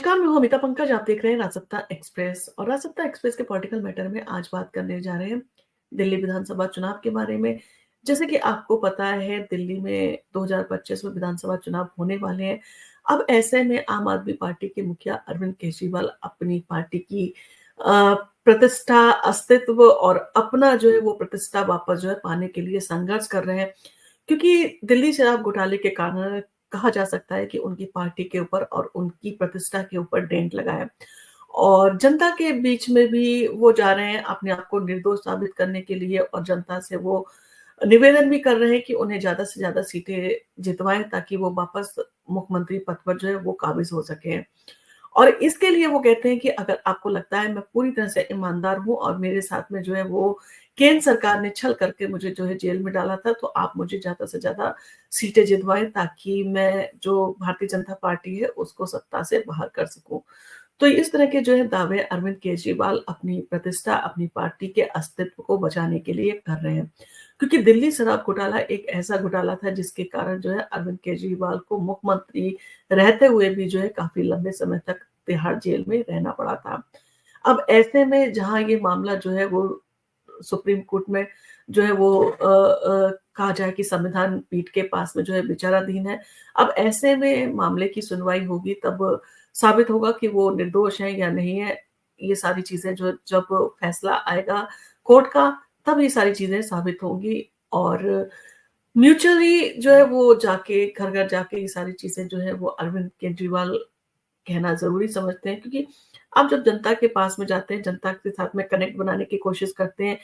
नमस्कार, मैं हूँ अमिता पंकज। आप देख रहे हैं राजसत्ता एक्सप्रेस और राजसत्ता एक्सप्रेस के पॉलिटिकल मैटर में आज बात करने जा रहे हैं दिल्ली विधानसभा चुनाव के बारे में। जैसे कि आपको पता है, दिल्ली में 2025 में विधानसभा चुनाव होने वाले हैं। अब ऐसे में आम आदमी पार्टी के मुखिया अरविंद केजरीवाल अपनी पार्टी की प्रतिष्ठा, अस्तित्व और अपना जो है वो प्रतिष्ठा वापस जो है पाने के लिए संघर्ष कर रहे हैं। क्योंकि दिल्ली शराब घोटाले के कारण कहा जा सकता है कि उनकी पार्टी के ऊपर और उनकी प्रतिष्ठा के ऊपर डेंट लगा है। और जनता के बीच में भी वो जा रहे हैं अपने आप को निर्दोष साबित करने के लिए, और जनता से वो निवेदन भी कर रहे हैं कि उन्हें ज़्यादा से ज़्यादा सीटें जितवाएँ ताकि वो वापस मुख्यमंत्री पद पर जो है वो काबिज़ हो सकें। और इसके लिए वो कहते हैं कि अगर आपको लगता है मैं पूरी तरह से ईमानदार हूँ और मेरे साथ में जो है वो केंद्र सरकार ने छल करके मुझे जो है जेल में डाला था, तो आप मुझे ज़्यादा से ज़्यादा सीटें जितवाएँ ताकि मैं जो भारतीय जनता पार्टी है उसको सत्ता से बाहर कर सकूँ। तो इस तरह के जो है दावे अरविंद केजरीवाल अपनी प्रतिष्ठा, अपनी पार्टी के अस्तित्व को बचाने के लिए कर रहे हैं। क्योंकि दिल्ली शराब घोटाला एक ऐसा घोटाला था जिसके कारण जो है अरविंद केजरीवाल को मुख्यमंत्री रहते हुए भी जो है काफ़ी लंबे समय तक तिहाड़ जेल में रहना पड़ा था। अब ऐसे में जहाँ ये मामला जो है वो सुप्रीम कोर्ट में जो है वो कहा जाए कि संविधान पीठ के पास में जो है विचाराधीन है। अब ऐसे में मामले की सुनवाई होगी, तब साबित होगा कि वो निर्दोष हैं या नहीं है। ये सारी चीज़ें जो जब फैसला आएगा कोर्ट का, तब ये सारी चीज़ें साबित होंगी। और म्यूचुअली जो है वो जाके घर-घर जाके ये सारी चीज़ें जो है वो अरविंद केजरीवाल कहना ज़रूरी समझते हैं, क्योंकि आप जब जनता के पास में जाते हैं, जनता के साथ में कनेक्ट बनाने की कोशिश करते हैं,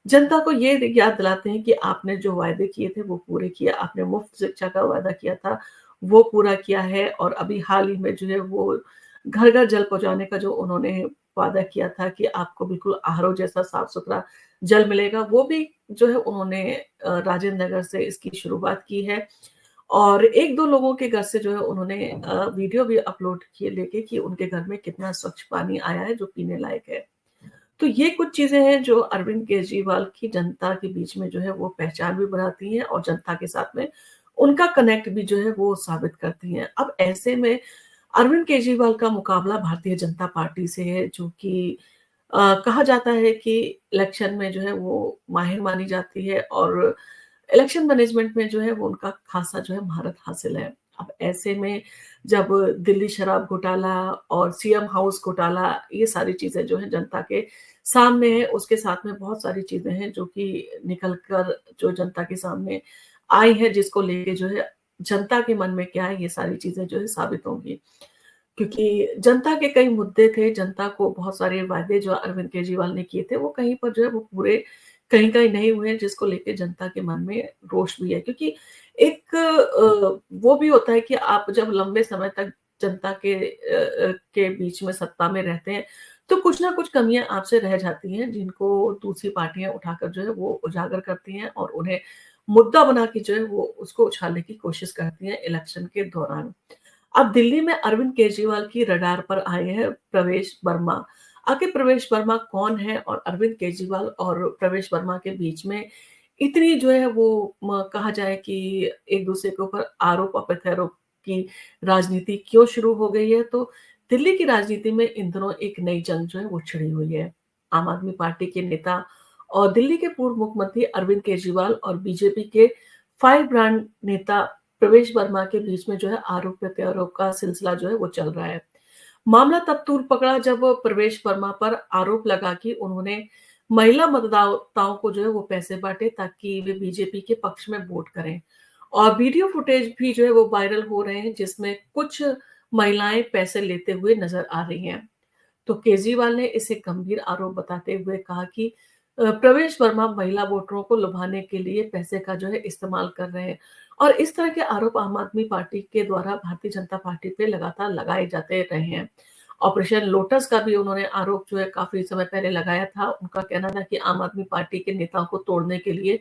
जनता को ये याद दिलाते हैं कि आपने जो वायदे किए थे वो पूरे किए, आपने मुफ्त शिक्षा का वादा किया था, वो पूरा किया है। और अभी हाल ही में जो है वो घर-घर जल पहुँचाने का जो उन्होंने वादा किया था कि आपको बिल्कुल आरओ जैसा साफ-सुथरा जल मिलेगा, वो भी जो है उन्होंने राजेंद्र नगर से इसकी शुरुआत की है। और 1-2 लोगों के घर से जो है उन्होंने वीडियो भी अपलोड किए लेके कि उनके घर में कितना स्वच्छ पानी आया है जो पीने लायक है। तो ये कुछ चीज़ें हैं जो अरविंद केजरीवाल की जनता के बीच में जो है वो पहचान भी बनाती हैं और जनता के साथ में उनका कनेक्ट भी जो है वो साबित करती हैं। अब ऐसे में अरविंद केजरीवाल का मुकाबला भारतीय जनता पार्टी से है, जो कि कहा जाता है कि इलेक्शन में जो है वो माहिर मानी जाती है और इलेक्शन मैनेजमेंट में जो है वो उनका खासा जो है महारत हासिल है। अब ऐसे में जब दिल्ली शराब घोटाला और सीएम हाउस घोटाला, ये सारी चीज़ें जो हैं जनता के सामने है, उसके साथ में बहुत सारी चीज़ें हैं जो कि निकल कर जो जनता के सामने आई हैं, जिसको लेके जो है जनता के मन में क्या है, ये सारी चीज़ें जो है साबित होंगी। क्योंकि जनता के कई मुद्दे थे, जनता को बहुत सारे वायदे जो अरविंद केजरीवाल ने किए थे, वो कहीं पर जो है वो पूरे कहीं-कहीं नहीं हुए हैं, जिसको लेके जनता के मन में रोष भी है। क्योंकि एक वो भी होता है कि आप जब लंबे समय तक जनता के बीच में सत्ता में रहते हैं, तो कुछ ना कुछ कमियाँ आपसे रह जाती हैं, जिनको दूसरी पार्टियाँ उठाकर जो है वो उजागर करती हैं और उन्हें मुद्दा बना के जो है वो उसको उछालने की कोशिश करती हैं इलेक्शन के दौरान। अब दिल्ली में अरविंद केजरीवाल की रडार पर आए हैं प्रवेश वर्मा। आखिर प्रवेश वर्मा कौन है और अरविंद केजरीवाल और प्रवेश वर्मा के बीच में इतनी जो है वो कहा जाए कि एक-दूसरे के ऊपर आरोप-प्रत्यारोप की राजनीति क्यों शुरू हो गई है? तो दिल्ली की राजनीति में इन दिनों एक नई जंग जो है वो छिड़ी हुई है। आम आदमी पार्टी के नेता और दिल्ली के पूर्व मुख्यमंत्री अरविंद केजरीवाल और बीजेपी के फायर ब्रांड नेता प्रवेश वर्मा के बीच में जो है आरोप-प्रत्यारोप का सिलसिला जो है वो चल रहा है। मामला तब तूल पकड़ा जब प्रवेश वर्मा पर आरोप लगा कि उन्होंने महिला मतदाताओं को जो है वो पैसे बाँटे ताकि वे बीजेपी के पक्ष में वोट करें। और वीडियो फुटेज भी जो है वो वायरल हो रहे हैं, जिसमें कुछ महिलाएँ पैसे लेते हुए नज़र आ रही हैं। तो केजरीवाल ने इसे गंभीर आरोप बताते हुए कहा कि प्रवेश वर्मा महिला वोटरों को लुभाने के लिए पैसे का जो है इस्तेमाल कर रहे हैं। और इस तरह के आरोप आम आदमी पार्टी के द्वारा भारतीय जनता पार्टी पे लगातार लगाए जाते रहे हैं। ऑपरेशन लोटस का भी उन्होंने आरोप जो है काफ़ी समय पहले लगाया था। उनका कहना था कि आम आदमी पार्टी के नेताओं को तोड़ने के लिए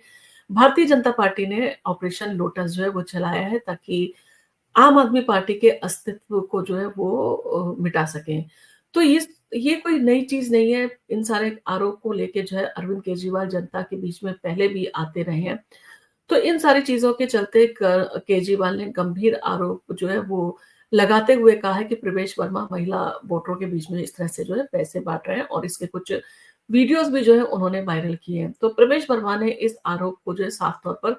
भारतीय जनता पार्टी ने ऑपरेशन लोटस जो है वो चलाया है, ताकि आम आदमी पार्टी के अस्तित्व को जो है वो मिटा सकें। तो ये कोई नई चीज़ नहीं है, इन सारे आरोप को लेके जो है अरविंद केजरीवाल जनता के बीच में पहले भी आते रहे हैं। तो इन सारी चीज़ों के चलते क केजरीवाल ने गंभीर आरोप जो है वो लगाते हुए कहा है कि प्रवेश वर्मा महिला वोटरों के बीच में इस तरह से जो है पैसे बाँट रहे हैं और इसके कुछ वीडियोज़ भी जो है उन्होंने वायरल किए हैं। तो प्रवेश वर्मा ने इस आरोप को जो है साफ तौर पर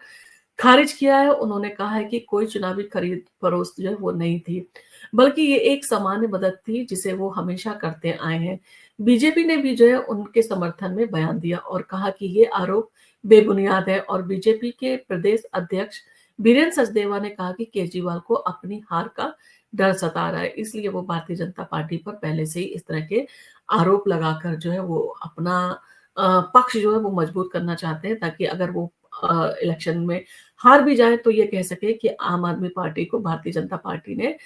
खारिज किया है। उन्होंने कहा है कि कोई चुनावी खरीद-फरोख्त जो है वो नहीं थी, बल्कि ये एक सामान्य मदद थी जिसे वो हमेशा करते आए हैं। बीजेपी ने भी जो है उनके समर्थन में बयान दिया और कहा कि ये आरोप बेबुनियाद है और बीजेपी के प्रदेश अध्यक्ष बीरेन्द्र सचदेवा ने कहा कि केजरीवाल को अपनी हार का डर सता रहा है, इसलिए वो भारतीय जनता पार्टी पर पहले से ही इस तरह के आरोप लगाकर जो है वो अपना पक्ष जो है वो मजबूत करना चाहते हैं ताकि अगर वो इलेक्शन में हार भी जाएँ तो ये कह सकें कि आम आदमी पार्टी को भारतीय जनता पार्टी ने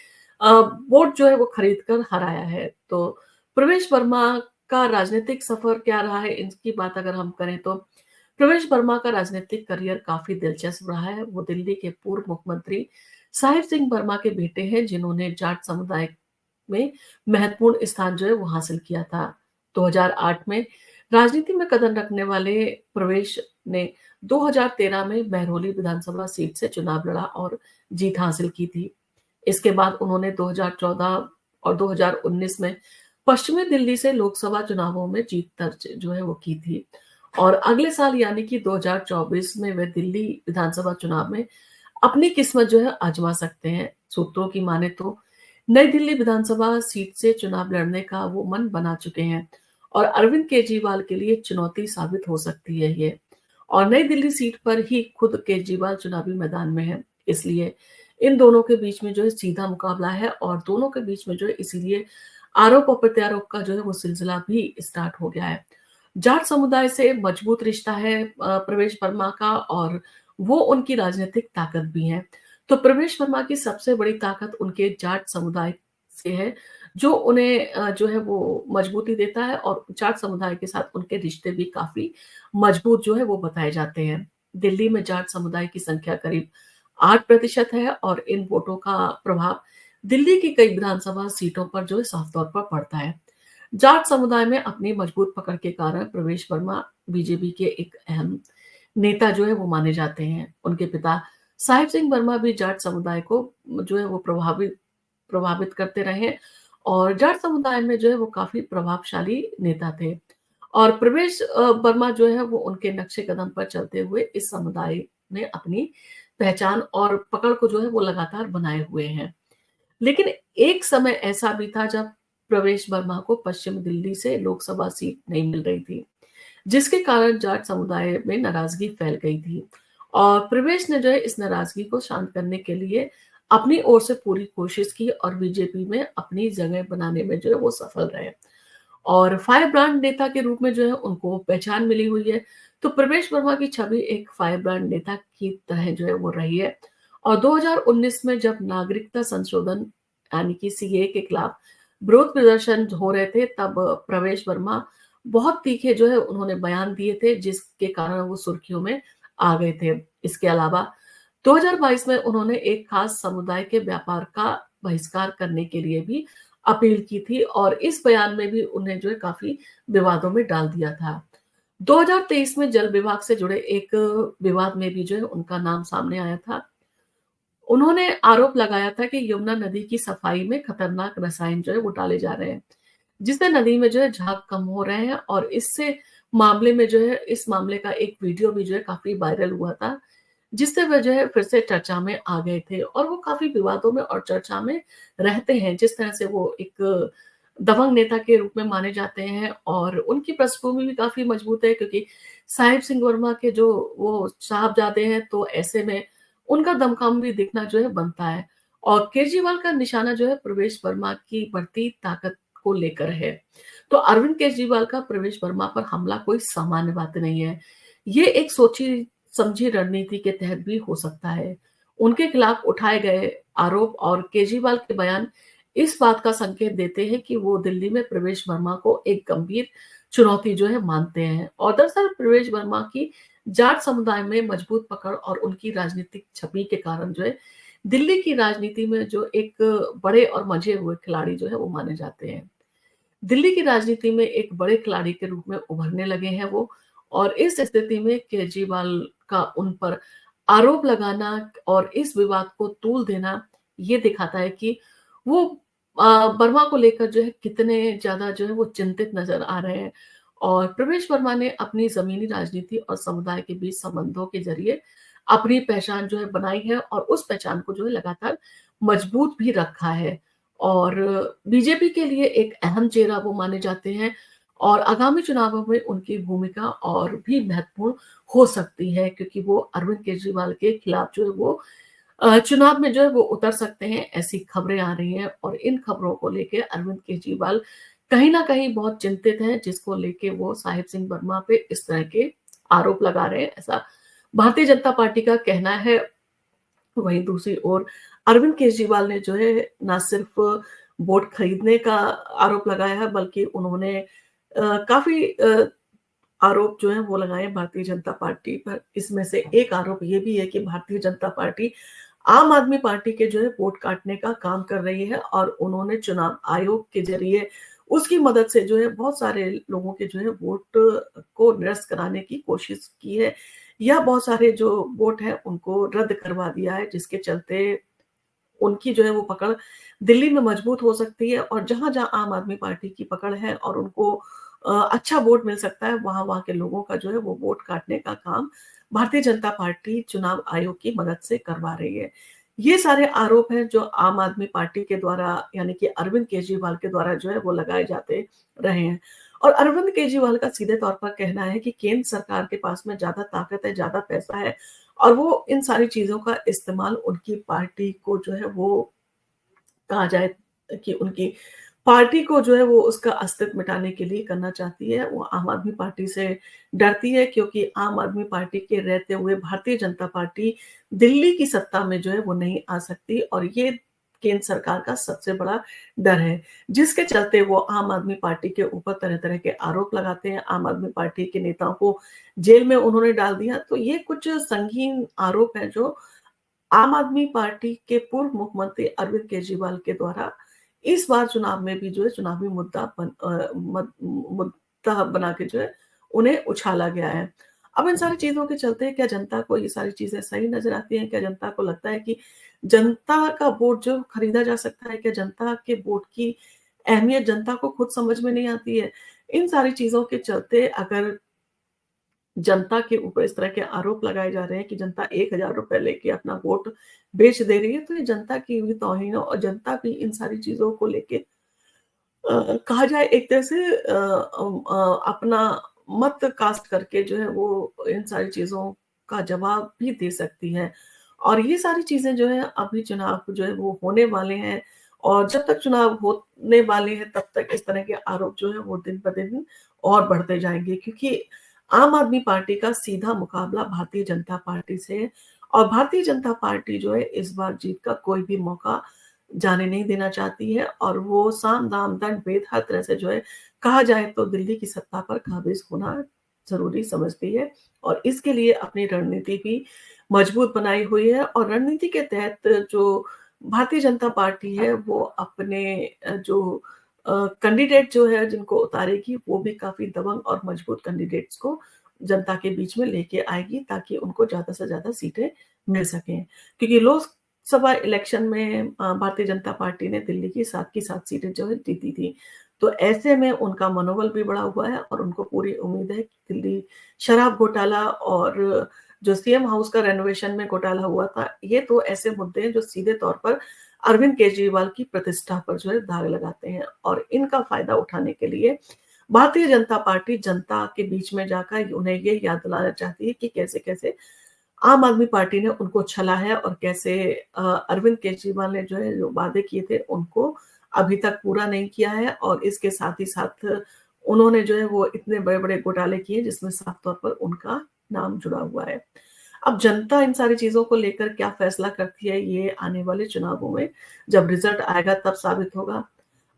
अ, वोट जो है वो खरीद कर हराया है। तो प्रवेश वर्मा का राजनीतिक सफ़र क्या रहा है, इसकी बात अगर हम करें तो प्रवेश वर्मा का राजनीतिक करियर काफ़ी दिलचस्प रहा है। वो दिल्ली के पूर्व मुख्यमंत्री साहिब सिंह वर्मा के बेटे हैं, जिन्होंने जाट समुदाय में महत्वपूर्ण स्थान जो है वो हासिल किया था। 2008 में राजनीति में कदम रखने वाले प्रवेश ने 2013 में महरौली विधानसभा सीट से चुनाव लड़ा और जीत हासिल की थी। इसके बाद उन्होंने 2014 और 2019 में पश्चिमी दिल्ली से लोकसभा चुनावों में जीत दर्ज जो है वो की थी। और अगले साल यानी कि 2024 में वे दिल्ली विधानसभा चुनाव में अपनी किस्मत जो है आज़मा सकते हैं। सूत्रों की माने तो नई दिल्ली विधानसभा सीट से चुनाव लड़ने का वो मन बना चुके हैं और अरविंद केजरीवाल के लिए चुनौती साबित हो सकती है ये। और नई दिल्ली सीट पर ही खुद केजरीवाल चुनावी मैदान में हैं। इसलिए इन दोनों के बीच में जो है सीधा मुकाबला है और दोनों के बीच में जो है इसीलिए आरोप और प्रत्यारोप का जो है वो सिलसिला भी स्टार्ट हो गया है। जाट समुदाय से मजबूत रिश्ता है प्रवेश वर्मा का और वो उनकी राजनीतिक ताकत भी है। तो प्रवेश वर्मा की सबसे बड़ी ताकत उनके जाट समुदाय से है, जो उन्हें जो है वो मजबूती देता है और जाट समुदाय के साथ उनके रिश्ते भी काफ़ी मजबूत जो है वो बताए जाते हैं। दिल्ली में जाट समुदाय की संख्या करीब 8% है और इन वोटों का प्रभाव दिल्ली की कई विधानसभा सीटों पर जो है साफ तौर पर पड़ता है। जाट समुदाय में अपनी मजबूत पकड़ के कारण प्रवेश वर्मा बीजेपी के एक अहम नेता जो है वो माने जाते हैं। उनके पिता साहिब सिंह वर्मा भी जाट समुदाय को जो है वो प्रभावित करते रहे हैं और जाट समुदाय में जो है वो काफ़ी प्रभावशाली नेता थे। और प्रवेश वर्मा जो है वो उनके नक्शे कदम पर चलते हुए इस समुदाय में अपनी पहचान और पकड़ को जो है वो लगातार बनाए हुए हैं। लेकिन एक समय ऐसा भी था जब प्रवेश वर्मा को पश्चिम दिल्ली से लोकसभा सीट नहीं मिल रही थी, जिसके कारण जाट समुदाय में नाराजगी फैल गई थी। और प्रवेश ने जो है इस नाराजगी को शांत करने के लिए अपनी ओर से पूरी कोशिश की और बीजेपी में अपनी जगह बनाने में जो है वो सफल रहे। और फायर ब्रांड नेता के रूप में जो है उनको पहचान मिली हुई है। तो प्रवेश वर्मा की छवि एक फायर ब्रांड नेता की तरह जो है वो रही है। और 2019 में जब नागरिकता संशोधन यानी कि सीएए के खिलाफ विरोध प्रदर्शन हो रहे थे, तब प्रवेश वर्मा बहुत तीखे जो है उन्होंने बयान दिए थे, जिसके कारण वो सुर्खियों में आ गए थे। इसके अलावा 2022 में उन्होंने एक खास समुदाय के व्यापार का बहिष्कार करने के लिए भी अपील की थी और इस बयान में भी उन्हें जो है काफ़ी विवादों में डाल दिया था। 2023 में जल विभाग से जुड़े एक विवाद में भी जो है उनका नाम सामने आया था। उन्होंने आरोप लगाया था कि यमुना नदी की सफाई में खतरनाक रसायन जो है वो डाले जा रहे हैं, जिससे नदी में जो है झाग कम हो रहे हैं और इससे मामले में जो है इस मामले का एक वीडियो भी जो है काफ़ी वायरल हुआ था, जिससे वह जो है फिर से चर्चा में आ गए थे और वो काफ़ी विवादों में और चर्चा में रहते हैं। जिस तरह से वो एक दबंग नेता के रूप में माने जाते हैं और उनकी पृष्ठभूमि भी काफ़ी मजबूत है क्योंकि साहिब सिंह वर्मा के जो वो साहबजादे हैं, तो ऐसे में उनका दमखम भी दिखना जो है बनता है। और केजरीवाल का निशाना जो है प्रवेश वर्मा की बढ़ती ताकत को लेकर है। तो अरविंद केजरीवाल का प्रवेश वर्मा पर हमला कोई सामान्य बात नहीं है। ये एक सोची समझी रणनीति के तहत भी हो सकता है। उनके खिलाफ उठाए गए आरोप और केजरीवाल के बयान इस बात का संकेत देते हैं कि वो दिल्ली में प्रवेश वर्मा को एक गंभीर चुनौती जो है मानते हैं और दरअसल प्रवेश वर्मा की जाट समुदाय में मजबूत पकड़ और उनकी राजनीतिक छवि के कारण जो है दिल्ली की राजनीति में जो एक बड़े और मंझे हुए खिलाड़ी जो है वो माने जाते हैं। दिल्ली की राजनीति में एक बड़े खिलाड़ी के रूप में उभरने लगे हैं वो और इस स्थिति में केजरीवाल का उन पर आरोप लगाना और इस विवाद को तूल देना ये दिखाता है कि वो वर्मा को लेकर जो है कितने ज़्यादा जो है वो चिंतित नज़र आ रहे हैं। और प्रवेश वर्मा ने अपनी ज़मीनी राजनीति और समुदाय के बीच संबंधों के ज़रिए अपनी पहचान जो है बनाई है और उस पहचान को जो है लगातार मजबूत भी रखा है। और बीजेपी के लिए एक अहम चेहरा वो माने जाते हैं और आगामी चुनावों में उनकी भूमिका और भी महत्वपूर्ण हो सकती है, क्योंकि वो अरविंद केजरीवाल के खिलाफ जो है वो चुनाव में जो है वो उतर सकते हैं, ऐसी खबरें आ रही हैं। और इन खबरों को लेके अरविंद केजरीवाल कहीं न कहीं बहुत चिंतित हैं, जिसको लेके वो साहिब सिंह वर्मा पे इस तरह के आरोप लगा रहे हैं, ऐसा भारतीय जनता पार्टी का कहना है। वहीं दूसरी ओर अरविंद केजरीवाल ने जो है ना सिर्फ वोट खरीदने का आरोप लगाया है, बल्कि उन्होंने काफ़ी आरोप जो हैं वो लगाए हैं भारतीय जनता पार्टी पर। इसमें से एक आरोप ये भी है कि भारतीय जनता पार्टी आम आदमी पार्टी के जो है वोट काटने का काम कर रही है और उन्होंने चुनाव आयोग के ज़रिए उसकी मदद से जो है बहुत सारे लोगों के जो है वोट को निरस्त कराने की कोशिश की है, या बहुत सारे जो वोट हैं उनको रद्द करवा दिया है, जिसके चलते उनकी जो है वो पकड़ दिल्ली में मजबूत हो सकती है। और जहाँ-जहाँ आम आदमी पार्टी की पकड़ है और उनको अच्छा वोट मिल सकता है, वहाँ-वहाँ के लोगों का जो है वो वोट काटने का काम भारतीय जनता पार्टी चुनाव आयोग की मदद से करवा रही है। ये सारे आरोप हैं जो आम आदमी पार्टी के द्वारा, यानी कि अरविंद केजरीवाल के द्वारा जो है वो लगाए जाते रहे हैं। और अरविंद केजरीवाल का सीधे तौर पर कहना है कि केंद्र सरकार के पास में ज़्यादा ताकत है, ज़्यादा पैसा है और वो इन सारी चीज़ों का इस्तेमाल उनकी पार्टी को जो है वो कहा जाए कि उनकी पार्टी को जो है वो उसका अस्तित्व मिटाने के लिए करना चाहती है। वो आम आदमी पार्टी से डरती है, क्योंकि आम आदमी पार्टी के रहते हुए भारतीय जनता पार्टी दिल्ली की सत्ता में जो है वो नहीं आ सकती और ये केंद्र सरकार का सबसे बड़ा डर है। जिसके चलते वो आम आदमी पार्टी के ऊपर तरह-तरह के आरोप लगाते हैं। आम आदमी पार्टी के नेताओं को जेल में उन्होंने डाल दिया। तो ये कुछ संगीन आरोप हैं जो आम आदमी पार्टी के पूर्व मुख्यमंत्री अरविंद केजरीवाल के द्वारा इस बार चुनाव में भी जो है चुनावी मुद्दा बना के जो है उन्हें उछाला गया है। अब इन सारी चीज़ों के चलते क्या जनता को ये सारी चीज़ें सही नज़र आती हैं? क्या जनता को लगता है कि जनता का वोट जो खरीदा जा सकता है? क्या जनता के वोट की अहमियत जनता को खुद समझ में नहीं आती है? इन सारी चीज़ों के चलते अगर जनता के ऊपर इस तरह के आरोप लगाए जा रहे हैं कि जनता ₹1000 लेके अपना वोट बेच दे रही है, तो ये जनता की भी तौहीन है और जनता भी इन सारी चीज़ों को लेके कहा जाए एक तरह से अपना मत कास्ट करके जो है वो इन सारी चीज़ों का जवाब भी दे सकती है। और ये सारी चीज़ें जो है अभी चुनाव जो है वो होने वाले हैं और जब तक चुनाव होने वाले हैं तब तक इस तरह के आरोप जो है वो दिन-ब-दिन और बढ़ते जाएँगे, क्योंकि आम आदमी पार्टी का सीधा मुकाबला भारतीय जनता पार्टी से है और भारतीय जनता पार्टी जो है इस बार जीत का कोई भी मौका जाने नहीं देना चाहती है और वो साम, दाम, दंड, भेद हर तरह से जो है कहा जाए तो दिल्ली की सत्ता पर काबिज़ होना ज़रूरी समझती है और इसके लिए अपनी रणनीति भी मजबूत बनाई हुई है। और रणनीति के तहत जो भारतीय जनता पार्टी है वो अपने जो कैंडिडेट जो है जिनको उतारेगी वो भी काफ़ी दबंग और मजबूत कैंडिडेट्स को जनता के बीच में लेके आएगी, ताकि उनको ज़्यादा से ज़्यादा सीटें मिल सकें। क्योंकि लोकसभा इलेक्शन में भारतीय जनता पार्टी ने दिल्ली की 7 सीटें जो है जीती थी। तो ऐसे में उनका मनोबल भी बढ़ा हुआ है और उनको पूरी उम्मीद है कि दिल्ली शराब घोटाला और जो सीएम हाउस का रेनोवेशन में घोटाला हुआ था, ये तो ऐसे मुद्दे हैं जो सीधे तौर पर अरविंद केजरीवाल की प्रतिष्ठा पर जो है दाग लगाते हैं और इनका फ़ायदा उठाने के लिए भारतीय जनता पार्टी जनता के बीच में जाकर उन्हें ये याद दिलाना चाहती है कि कैसे-कैसे आम आदमी पार्टी ने उनको छला है और कैसे अरविंद केजरीवाल ने जो है जो वादे किए थे उनको अभी तक पूरा नहीं किया है और इसके साथ ही साथ उन्होंने जो है वो इतने बड़े-बड़े घोटाले किए जिसमें साफ तौर पर उनका नाम जुड़ा हुआ है। अब जनता इन सारी चीज़ों को लेकर क्या फैसला करती है, ये आने वाले चुनावों में जब रिज़ल्ट आएगा तब साबित होगा।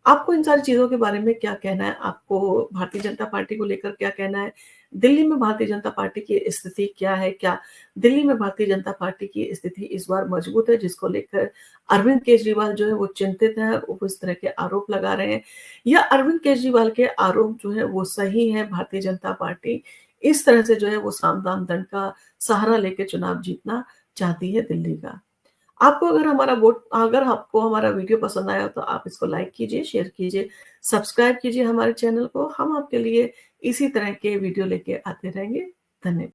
आपको इन सारी चीज़ों के बारे में क्या कहना है? आपको भारतीय जनता पार्टी को लेकर क्या कहना है? दिल्ली में भारतीय जनता पार्टी की स्थिति क्या है? क्या दिल्ली में भारतीय जनता पार्टी की स्थिति इस बार मजबूत है, जिसको लेकर अरविंद केजरीवाल जो है वो चिंतित हैं, वो इस तरह के आरोप लगा रहे हैं? या अरविंद केजरीवाल के आरोप जो है वो सही है, भारतीय जनता पार्टी इस तरह से जो है वो साम-दाम, दंड का सहारा लेके चुनाव जीतना चाहती है दिल्ली का? आपको अगर आपको हमारा वीडियो पसंद आया तो आप इसको लाइक कीजिए, शेयर कीजिए, सब्सक्राइब कीजिए हमारे चैनल को। हम आपके लिए इसी तरह के वीडियो लेके आते रहेंगे। धन्य